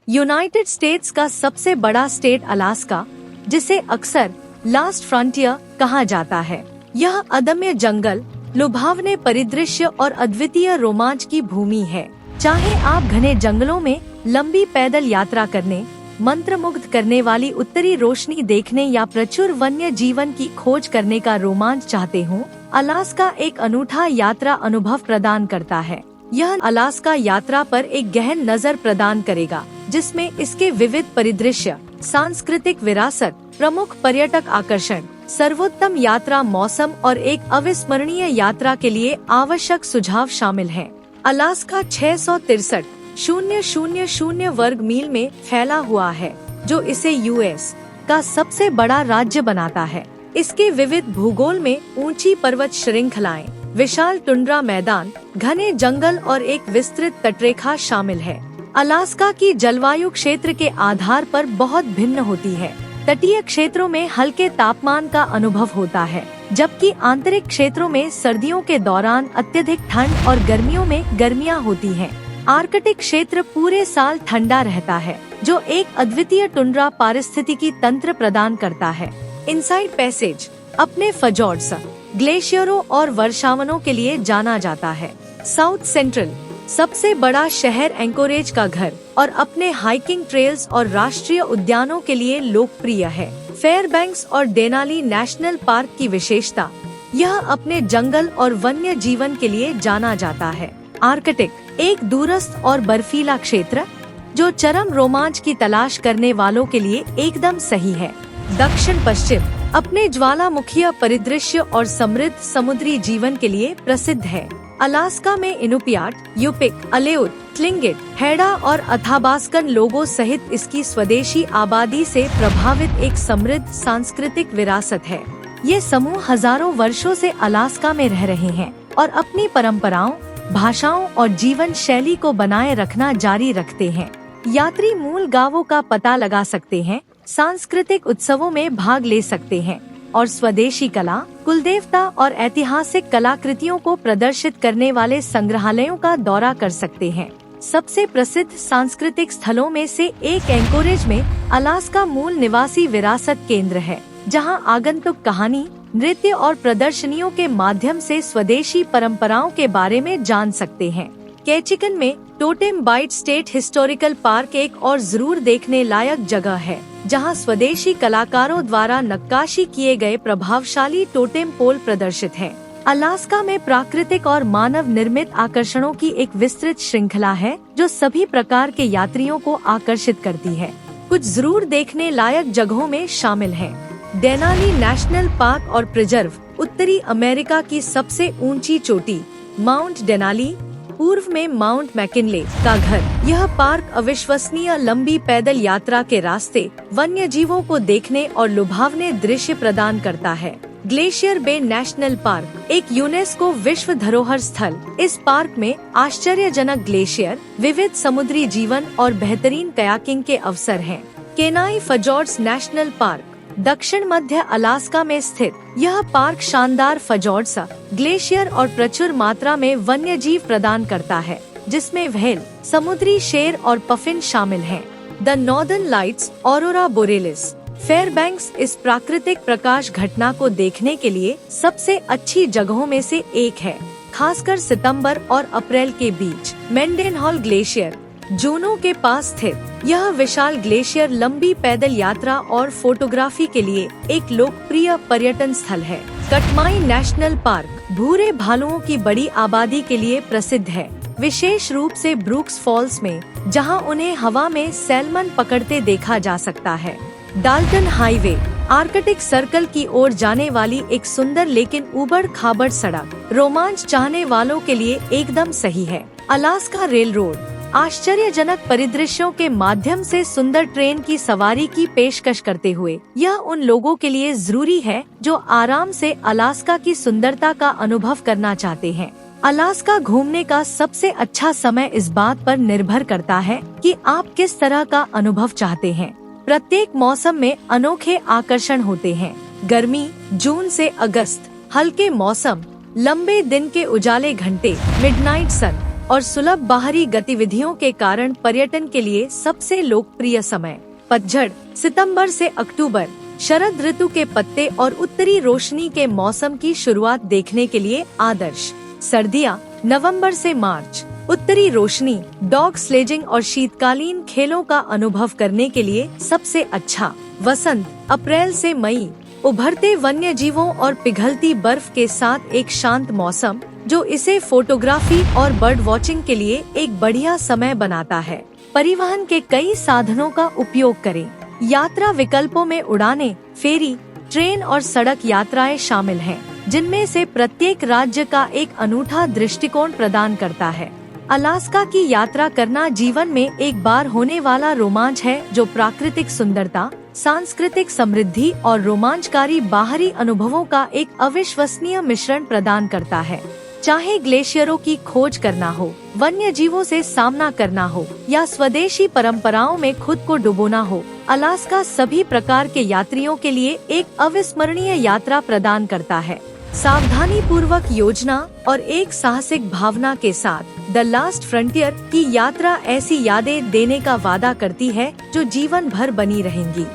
United states का सबसे बड़ा स्टेट अलास्का, जिसे अक्सर लास्ट फ्रंटियर कहा जाता है। यह अदम्य जंगल, लुभावने परिदृश्य और अद्वितीय रोमांच की भूमि है। चाहे आप घने जंगलों में लंबी पैदल यात्रा करने, मंत्रमुग्ध करने वाली उत्तरी रोशनी देखने या प्रचुर वन्य जीवन की खोज करने का रोमांच चाहते हो, अलास्का एक अनूठा यात्रा अनुभव प्रदान करता है। यह अलास्का यात्रा पर एक गहन नजर प्रदान करेगा, जिसमें इसके विविध परिदृश्य, सांस्कृतिक विरासत, प्रमुख पर्यटक आकर्षण, सर्वोत्तम यात्रा मौसम और एक अविस्मरणीय यात्रा के लिए आवश्यक सुझाव शामिल हैं। अलास्का 663,000 वर्ग मील में फैला हुआ है, जो इसे यूएस का सबसे बड़ा राज्य बनाता है। इसके विविध भूगोल में ऊंची पर्वत श्रृंखलाएं, विशाल टुंड्रा मैदान, घने जंगल और एक विस्तृत तटरेखा शामिल है। अलास्का की जलवायु क्षेत्र के आधार पर बहुत भिन्न होती है। तटीय क्षेत्रों में हल्के तापमान का अनुभव होता है, जबकि आंतरिक क्षेत्रों में सर्दियों के दौरान अत्यधिक ठंड और गर्मियों में गर्मियां होती हैं। आर्कटिक क्षेत्र पूरे साल ठंडा रहता है, जो एक अद्वितीय टुंड्रा पारिस्थितिकी तंत्र प्रदान करता है। इनसाइड पैसेज अपने fjords, ग्लेशियरों और वर्षावनों के लिए जाना जाता है। साउथ सेंट्रल सबसे बड़ा शहर एंकोरेज का घर और अपने हाइकिंग ट्रेल्स और राष्ट्रीय उद्यानों के लिए लोकप्रिय है। फेयरबैंक्स और डेनाली नेशनल पार्क की विशेषता, यह अपने जंगल और वन्य जीवन के लिए जाना जाता है। आर्कटिक एक दूरस्थ और बर्फीला क्षेत्र, जो चरम रोमांच की तलाश करने वालों के लिए एकदम सही है। दक्षिण पश्चिम अपने ज्वालामुखीय परिदृश्य और समृद्ध समुद्री जीवन के लिए प्रसिद्ध है। अलास्का में इनुपियाट, यूपिक, अलेउत, tlingit, हैडा और अथाबास्कन लोगों सहित इसकी स्वदेशी आबादी से प्रभावित एक समृद्ध सांस्कृतिक विरासत है। ये समूह हजारों वर्षों से अलास्का में रह रहे हैं और अपनी परंपराओं, भाषाओं और जीवन शैली को बनाए रखना जारी रखते हैं। यात्री मूल गांवों का पता लगा सकते हैं, सांस्कृतिक उत्सवों में भाग ले सकते हैं और स्वदेशी कला, कुलदेवता और ऐतिहासिक कलाकृतियों को प्रदर्शित करने वाले संग्रहालयों का दौरा कर सकते हैं। सबसे प्रसिद्ध सांस्कृतिक स्थलों में से एक एंकोरेज में अलास्का मूल निवासी विरासत केंद्र है, जहां आगंतुक कहानी, नृत्य और प्रदर्शनियों के माध्यम से स्वदेशी परंपराओं के बारे में जान सकते हैं। कैचिकन में Totem Bight State Historical Park एक और जरूर देखने लायक जगह है, जहां स्वदेशी कलाकारों द्वारा नक्काशी किए गए प्रभावशाली टोटेम पोल प्रदर्शित हैं। अलास्का में प्राकृतिक और मानव निर्मित आकर्षणों की एक विस्तृत श्रृंखला है, जो सभी प्रकार के यात्रियों को आकर्षित करती है। कुछ जरूर देखने लायक जगहों में शामिल हैं: डेनाली नेशनल पार्क और प्रिजर्व, उत्तरी अमेरिका की सबसे ऊंची चोटी माउंट डेनाली, पूर्व में माउंट मैकिनले का घर। यह पार्क अविश्वसनीय लंबी पैदल यात्रा के रास्ते, वन्य जीवों को देखने और लुभावने दृश्य प्रदान करता है। ग्लेशियर बे नेशनल पार्क एक यूनेस्को विश्व धरोहर स्थल। इस पार्क में आश्चर्यजनक ग्लेशियर, विविध समुद्री जीवन और बेहतरीन कयाकिंग के अवसर हैं। केनाई fjords नेशनल पार्क दक्षिण मध्य अलास्का में स्थित यह पार्क शानदार fjords, ग्लेशियर और प्रचुर मात्रा में वन्य जीव प्रदान करता है, जिसमें व्हेल, समुद्री शेर और पफिन शामिल हैं। The northern lights, aurora borealis. Fairbanks इस प्राकृतिक प्रकाश घटना को देखने के लिए सबसे अच्छी जगहों में से एक है, खासकर सितंबर और अप्रैल के बीच। मेंडेनहॉल ग्लेशियर जूनो के पास स्थित यह विशाल ग्लेशियर लंबी पैदल यात्रा और फोटोग्राफी के लिए एक लोकप्रिय पर्यटन स्थल है। कटमाई नेशनल पार्क भूरे भालुओं की बड़ी आबादी के लिए प्रसिद्ध है, विशेष रूप से ब्रूक्स फॉल्स में, जहां उन्हें हवा में सैल्मन पकड़ते देखा जा सकता है। डाल्टन हाईवे आर्कटिक सर्कल की ओर जाने वाली एक सुंदर लेकिन उबड़ खाबड़ सड़क, रोमांच चाहने वालों के लिए एकदम सही है। अलास्का रेल रोड आश्चर्यजनक परिदृश्यों के माध्यम से सुंदर ट्रेन की सवारी की पेशकश करते हुए, यह उन लोगों के लिए जरूरी है जो आराम से अलास्का की सुंदरता का अनुभव करना चाहते हैं। अलास्का घूमने का सबसे अच्छा समय इस बात पर निर्भर करता है कि आप किस तरह का अनुभव चाहते हैं। प्रत्येक मौसम में अनोखे आकर्षण होते हैं। गर्मी जून से अगस्त, हल्के मौसम, लंबे दिन के उजाले घंटे, मिडनाइट सन, और सुलभ बाहरी गतिविधियों के कारण पर्यटन के लिए सबसे लोकप्रिय समय। पतझड़ सितंबर से अक्टूबर, शरद ऋतु के पत्ते और उत्तरी रोशनी के मौसम की शुरुआत देखने के लिए आदर्श। सर्दियाँ नवंबर से मार्च, उत्तरी रोशनी, डॉग स्लेजिंग और शीतकालीन खेलों का अनुभव करने के लिए सबसे अच्छा। वसंत अप्रैल से मई, उभरते वन्य जीवों और पिघलती बर्फ के साथ एक शांत मौसम जो इसे फोटोग्राफी और बर्ड वॉचिंग के लिए एक बढ़िया समय बनाता है। परिवहन के कई साधनों का उपयोग करें। यात्रा विकल्पों में उड़ानें, फेरी, ट्रेन और सड़क यात्राएं शामिल हैं, जिनमें से प्रत्येक राज्य का एक अनूठा दृष्टिकोण प्रदान करता है। अलास्का की यात्रा करना जीवन में एक बार होने वाला रोमांच है जो प्राकृतिक सुंदरता, सांस्कृतिक समृद्धि और रोमांचकारी बाहरी अनुभवों का एक अविश्वसनीय मिश्रण प्रदान करता है। चाहे ग्लेशियरों की खोज करना हो, वन्य जीवों से सामना करना हो या स्वदेशी परंपराओं में खुद को डुबोना हो, अलास्का सभी प्रकार के यात्रियों के लिए एक अविस्मरणीय यात्रा प्रदान करता है। सावधानी पूर्वक योजना और एक साहसिक भावना के साथ द लास्ट फ्रंटियर की यात्रा ऐसी यादें देने का वादा करती है जो जीवन भर बनी रहेंगी।